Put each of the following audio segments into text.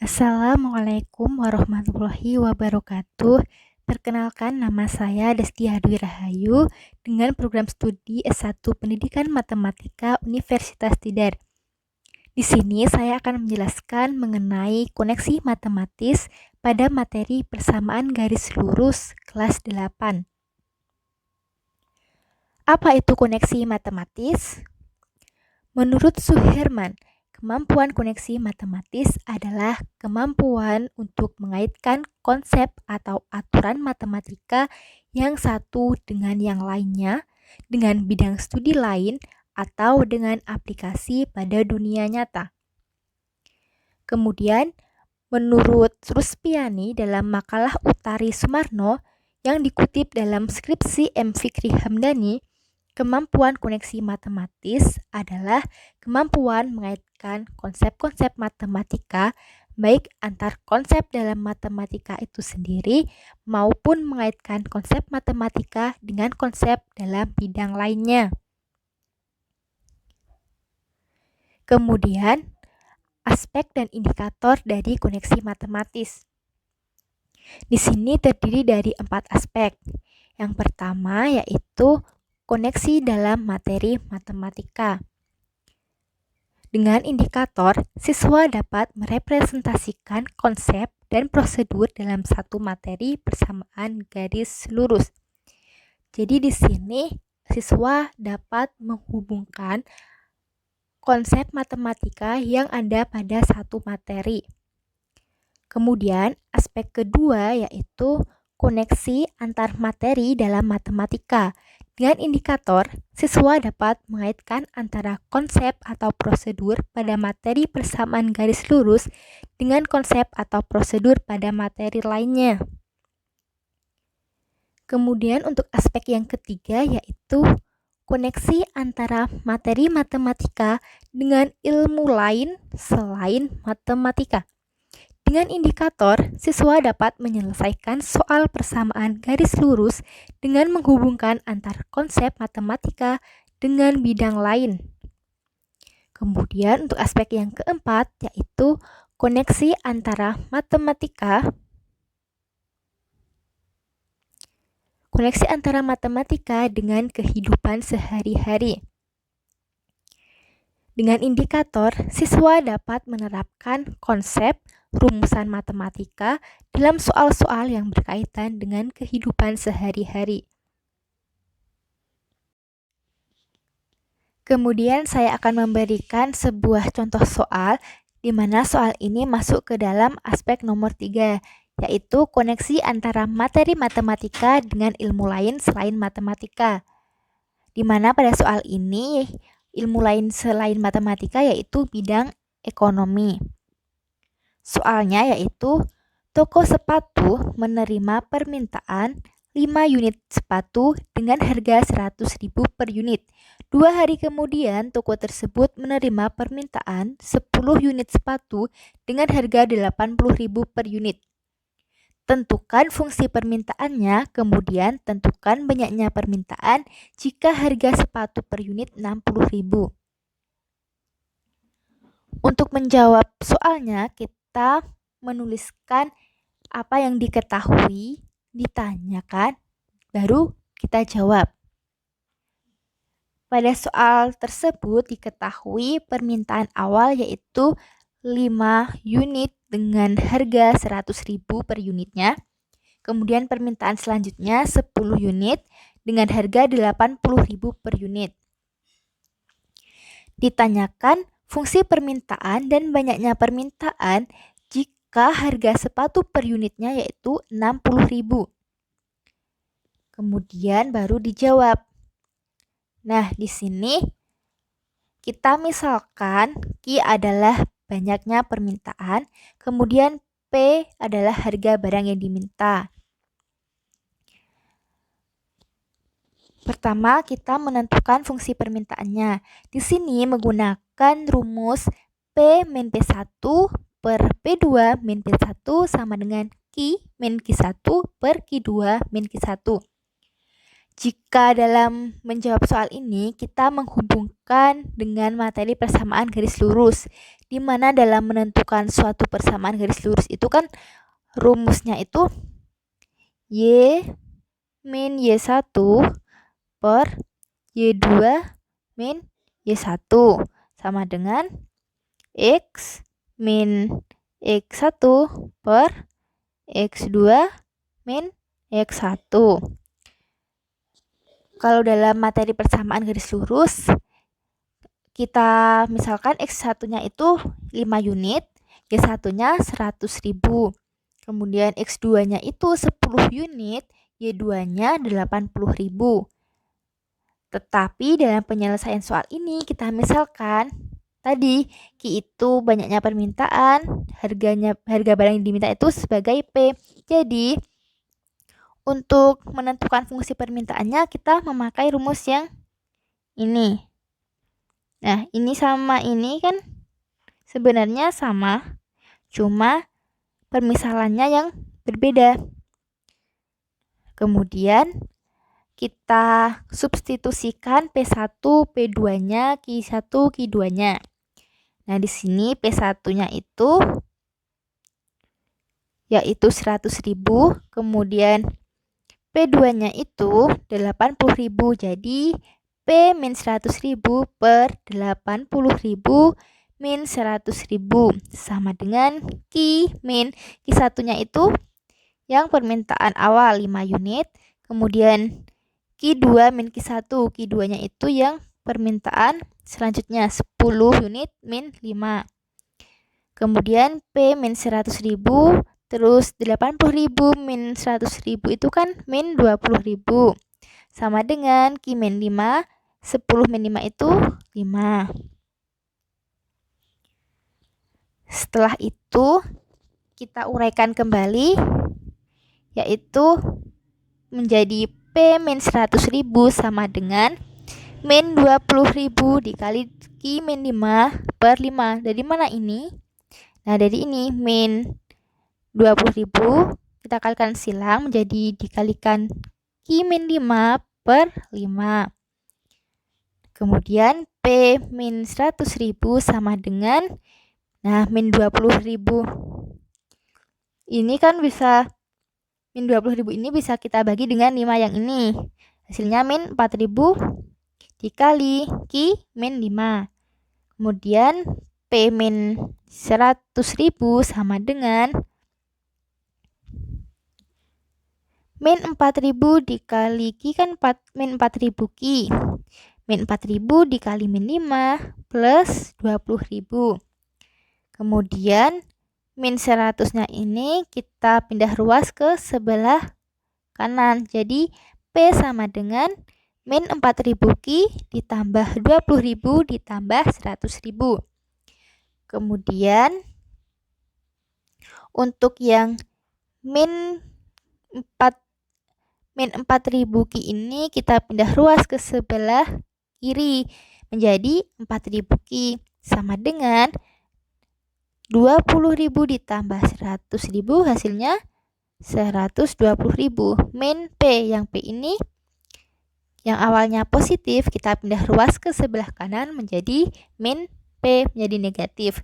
Assalamualaikum warahmatullahi wabarakatuh. Perkenalkan, nama saya Desti Hadwi Rahayu dengan program studi S1 Pendidikan Matematika Universitas Tidar. Di sini saya akan menjelaskan mengenai koneksi matematis pada materi persamaan garis lurus kelas 8. Apa itu koneksi matematis? Menurut Suherman, kemampuan koneksi matematis adalah kemampuan untuk mengaitkan konsep atau aturan matematika yang satu dengan yang lainnya, dengan bidang studi lain, atau dengan aplikasi pada dunia nyata. Kemudian, menurut Ruspiani dalam makalah Utari Sumarno yang dikutip dalam skripsi M. Fikri Hamdani, kemampuan koneksi matematis adalah kemampuan mengaitkan konsep-konsep matematika, baik antar konsep dalam matematika itu sendiri maupun mengaitkan konsep matematika dengan konsep dalam bidang lainnya. Kemudian, aspek dan indikator dari koneksi matematis. Di sini terdiri dari 4 aspek. Yang pertama yaitu koneksi dalam materi matematika. Dengan indikator, siswa dapat merepresentasikan konsep dan prosedur dalam satu materi persamaan garis lurus. Jadi di sini siswa dapat menghubungkan konsep matematika yang ada pada satu materi. Kemudian, aspek kedua yaitu koneksi antar materi dalam matematika. Dengan indikator, siswa dapat mengaitkan antara konsep atau prosedur pada materi persamaan garis lurus dengan konsep atau prosedur pada materi lainnya. Kemudian untuk aspek yang ketiga yaitu koneksi antara materi matematika dengan ilmu lain selain matematika. Dengan indikator, siswa dapat menyelesaikan soal persamaan garis lurus dengan menghubungkan antar konsep matematika dengan bidang lain. Kemudian untuk aspek yang keempat yaitu koneksi antara matematika dengan kehidupan sehari-hari. Dengan indikator, siswa dapat menerapkan konsep rumusan matematika dalam soal-soal yang berkaitan dengan kehidupan sehari-hari. Kemudian saya akan memberikan sebuah contoh soal di mana soal ini masuk ke dalam aspek nomor 3, yaitu koneksi antara materi matematika dengan ilmu lain selain matematika. Di mana pada soal ini ilmu lain selain matematika yaitu bidang ekonomi. Soalnya yaitu toko sepatu menerima permintaan 5 unit sepatu dengan harga 100.000 per unit. 2 hari kemudian toko tersebut menerima permintaan 10 unit sepatu dengan harga 80.000 per unit. Tentukan fungsi permintaannya, kemudian tentukan banyaknya permintaan jika harga sepatu per unit 60.000. Untuk menjawab soalnya, kita menuliskan apa yang diketahui, ditanyakan, baru kita jawab. Pada soal tersebut diketahui permintaan awal yaitu 5 unit dengan harga 100.000 per unitnya. Kemudian permintaan selanjutnya 10 unit dengan harga 80.000 per unit. Ditanyakan fungsi permintaan dan banyaknya permintaan jika harga sepatu per unitnya yaitu 60.000. Kemudian baru dijawab. Nah, di sini kita misalkan Q adalah banyaknya permintaan, kemudian P adalah harga barang yang diminta. Pertama, kita menentukan fungsi permintaannya. Di sini menggunakan rumus P min P1 per P2 min P1 sama dengan Q min Q1 per Q2 min Q1. Jika dalam menjawab soal ini kita menghubungkan dengan materi persamaan garis lurus, di mana dalam menentukan suatu persamaan garis lurus itu kan rumusnya itu Y min Y1 per Y2 min Y1 sama dengan X min X1 per X2 min X1. Kalau dalam materi persamaan garis lurus, kita misalkan X1-nya itu 5 unit, Y1-nya 100.000. Kemudian X2-nya itu 10 unit, Y2-nya 80.000. Tetapi dalam penyelesaian soal ini kita misalkan tadi Q itu banyaknya permintaan, harga barang yang diminta itu sebagai P. Jadi untuk menentukan fungsi permintaannya kita memakai rumus yang ini. Nah, ini sama ini kan sebenarnya sama, cuma permisalannya yang berbeda. Kemudian kita substitusikan P1, P2-nya, Q1, Q2-nya. Nah, di sini P1-nya itu yaitu 100.000, kemudian P2-nya itu 80.000. Jadi P min 100.000 per 80.000 min 100.000 sama dengan Q min Q1-nya itu yang permintaan awal 5 unit, kemudian Q2 min Q1, Q2-nya itu yang permintaan selanjutnya 10 unit min 5. Kemudian P min 100.000, terus 80.000 min 100.000 itu kan min 20.000. Sama dengan Q min 5, 10 min 5 itu 5. Setelah itu kita uraikan kembali, yaitu menjadi P min 100.000 sama dengan min 20.000 dikali Q min 5 per 5. Dari mana ini? Nah, dari ini min 20.000 kita kalikan silang menjadi dikalikan Q min 5 per 5. Kemudian P min 100.000 sama dengan min 20.000. Ini kan bisa min 20.000 ini bisa kita bagi dengan 5 yang ini. Hasilnya min 4.000 dikali Q min 5. Kemudian P min 100.000 sama dengan min 4.000 dikali Q kan min 4.000 Q. Min 4.000 dikali min 5 plus 20.000. Kemudian min 100-nya ini kita pindah ruas ke sebelah kanan. Jadi P sama dengan min 4.000 Q ditambah 20.000 ditambah 100.000. Kemudian untuk yang min 4.000 Q ini kita pindah ruas ke sebelah kiri menjadi 4.000 Q sama dengan 20.000 ditambah 100.000 hasilnya 120.000 min P. Yang P ini yang awalnya positif kita pindah ruas ke sebelah kanan menjadi min P, menjadi negatif.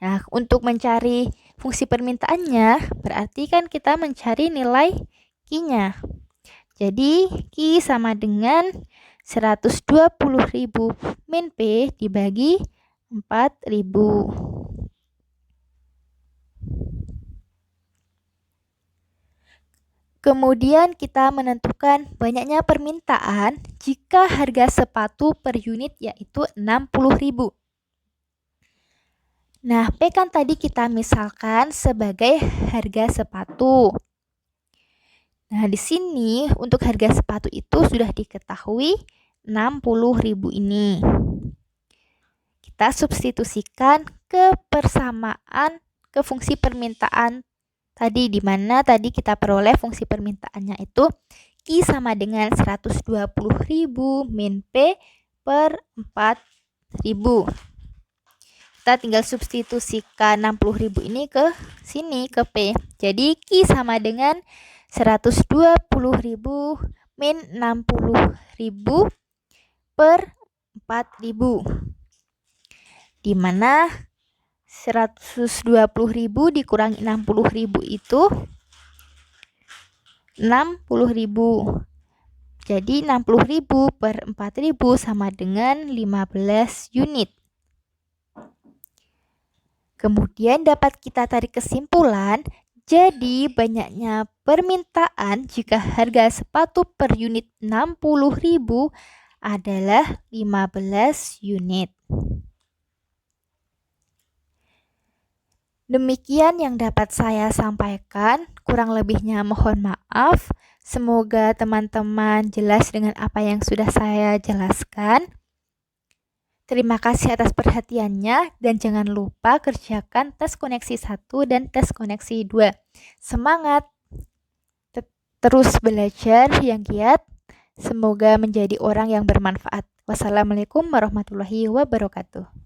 Nah, untuk mencari fungsi permintaannya berarti kan kita mencari nilai Q-nya. Jadi Q sama dengan 120.000 min P dibagi 4.000. Kemudian kita menentukan banyaknya permintaan jika harga sepatu per unit yaitu 60.000. Nah, P kan tadi kita misalkan sebagai harga sepatu. Nah, di sini untuk harga sepatu itu sudah diketahui 60.000 ini. Kita substitusikan ke persamaan ke fungsi permintaan tadi, di mana tadi kita peroleh fungsi permintaannya itu Q sama dengan 120.000 min P per 4.000. Kita tinggal substitusikan 60.000 ini ke sini, ke P. Jadi Q sama dengan 120.000 min 60.000 per 4.000, di mana 120.000 dikurangi 60.000 itu 60.000. Jadi 60.000 per 4.000 sama dengan 15 unit. Kemudian dapat kita tarik kesimpulan, jadi banyaknya permintaan jika harga sepatu per unit 60.000 adalah 15 unit. Demikian yang dapat saya sampaikan, kurang lebihnya mohon maaf. Semoga teman-teman jelas dengan apa yang sudah saya jelaskan. Terima kasih atas perhatiannya dan jangan lupa kerjakan tes koneksi 1 dan tes koneksi 2. Semangat! Terus belajar yang giat. Semoga menjadi orang yang bermanfaat. Wassalamualaikum warahmatullahi wabarakatuh.